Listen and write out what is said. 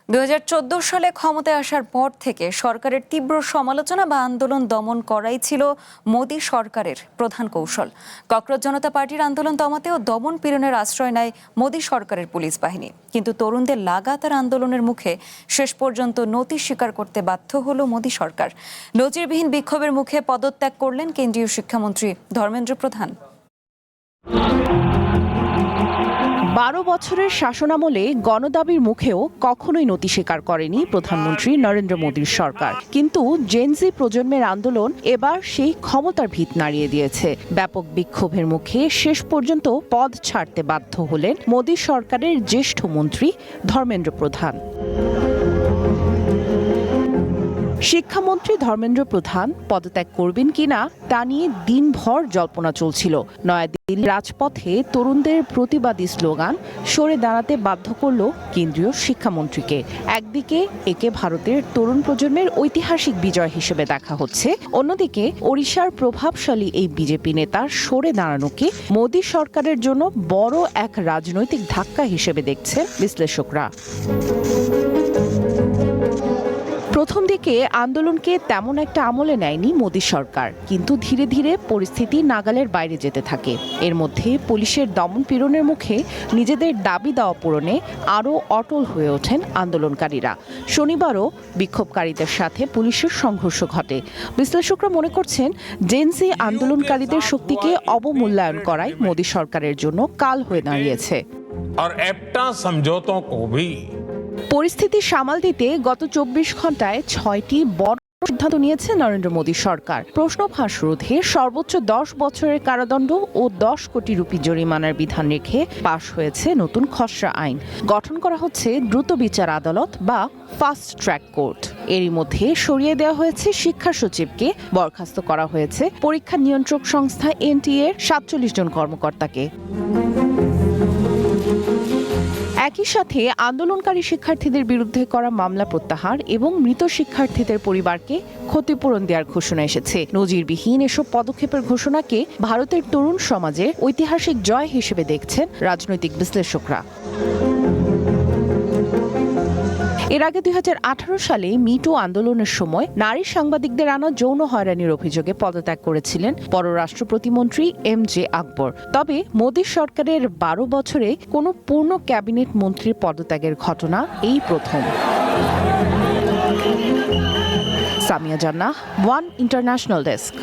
2014 সালে ক্ষমতায় আসার পর থেকে সরকারের তীব্র সমালোচনা বা আন্দোলন দমন করাই ছিল মোদী সরকারের প্রধান কৌশল। ককরোচ জনতা পার্টির আন্দোলন দমাতে ও দমন পীড়নের আশ্রয় নেয় মোদী সরকারের পুলিশ বাহিনী। কিন্তু তরুণদের লাগাতার আন্দোলনের মুখে শেষ পর্যন্ত নতি স্বীকার করতে বাধ্য হলো মোদী সরকার। নজিরবিহীন বিক্ষোভের মুখে পদত্যাগ করলেন কেন্দ্রীয় শিক্ষামন্ত্রী ধর্মেন্দ্র প্রধান। 12 বছরের শাসনামলে গণদাবির মুখেও কখনোই নতি স্বীকার করেনি প্রধানমন্ত্রী নরেন্দ্র মোদীর সরকার। কিন্তু জেনজি প্রজন্মের আন্দোলন এবার সেই ক্ষমতার ভিত নাড়িয়ে দিয়েছে। ব্যাপক বিক্ষোভের মুখে শেষ পর্যন্ত পদ ছাড়তে বাধ্য হলেন মোদী সরকারের জ্যেষ্ঠ মন্ত্রী ধর্মেন্দ্র প্রধান। শিক্ষামন্ত্রী ধর্মেন্দ্র প্রধান পদত্যাগ করবেন কিনা তা নিয়ে দিনভর জল্পনা চলছিল। নয়াদিল্লির রাজপথে তরুণদের প্রতিবাদী স্লোগান সরে দাঁড়াতে বাধ্য করল কেন্দ্রীয় শিক্ষামন্ত্রীকে। একদিকে একে ভারতের তরুণ প্রজন্মের ঐতিহাসিক বিজয় হিসেবে দেখা হচ্ছে, অন্যদিকে ওড়িশার প্রভাবশালী এই বিজেপি নেতার সরে দাঁড়ানোকে মোদী সরকারের জন্য বড় এক রাজনৈতিক ধাক্কা হিসেবে দেখছেন বিশ্লেষকরা। প্রথম দিকে আন্দোলনকে তেমন একটা আমলে নেয়নি মোদী সরকার, কিন্তু ধীরে ধীরে পরিস্থিতি নাগালের বাইরে যেতে থাকে। এর মধ্যে পুলিশের দমন পীড়নের মুখে নিজেদের দাবি দাওয়া পূরণে আরও অটল হয়ে ওঠেন আন্দোলনকারীরা। শনিবারও বিক্ষোভকারীদের সাথে পুলিশের সংঘর্ষ ঘটে। বিশ্লেষকরা মনে করছেন, জেনজি আন্দোলনকারীদের শক্তিকে অবমূল্যায়ন করাই মোদী সরকারের জন্য কাল হয়ে দাঁড়িয়েছে। পরিস্থিতি সামাল দিতে গত 24 ঘন্টায় 6টি বড় সিদ্ধান্ত নিয়েছে নরেন্দ্র মোদী সরকার। প্রশ্ন ফাঁস রোধে সর্বোচ্চ 10 বছরের কারাদণ্ড ও 10 কোটি রুপি জরিমানার বিধান রেখে পাশ হয়েছে নতুন খসড়া আইন। গঠন করা হচ্ছে দ্রুত বিচার আদালত বা ফাস্ট ট্র্যাক কোর্ট। এরই মধ্যে সরিয়ে দেওয়া হয়েছে শিক্ষা সচিবকে, বরখাস্ত করা হয়েছে পরীক্ষা নিয়ন্ত্রক সংস্থা এনটিএ-র 47 জন কর্মকর্তাকে। একই সাথে আন্দোলনকারী শিক্ষার্থীদের বিরুদ্ধে করা মামলা প্রত্যাহার এবং মৃত শিক্ষার্থীদের পরিবারকে ক্ষতিপূরণ দেওয়ার ঘোষণা এসেছে। নজিরবিহীন এসব পদক্ষেপের ঘোষণাকে ভারতের তরুণ সমাজের ঐতিহাসিক জয় হিসেবে দেখছেন রাজনৈতিক বিশ্লেষকরা। এর আগে 2018 সালে মিটু আন্দোলনের সময় নারী সাংবাদিকদের আনা যৌন হয়রানির অভিযোগে পদত্যাগ করেছিলেন পররাষ্ট্র প্রতিমন্ত্রী এম.জে. আকবর। তবে মোদী সরকারের 12 বছরে কোনো পূর্ণ ক্যাবিনেট মন্ত্রীর পদত্যাগের ঘটনা এই প্রথম। সামিয়া জান্নাহ, ওয়ান ইন্টারন্যাশনাল ডেস্ক।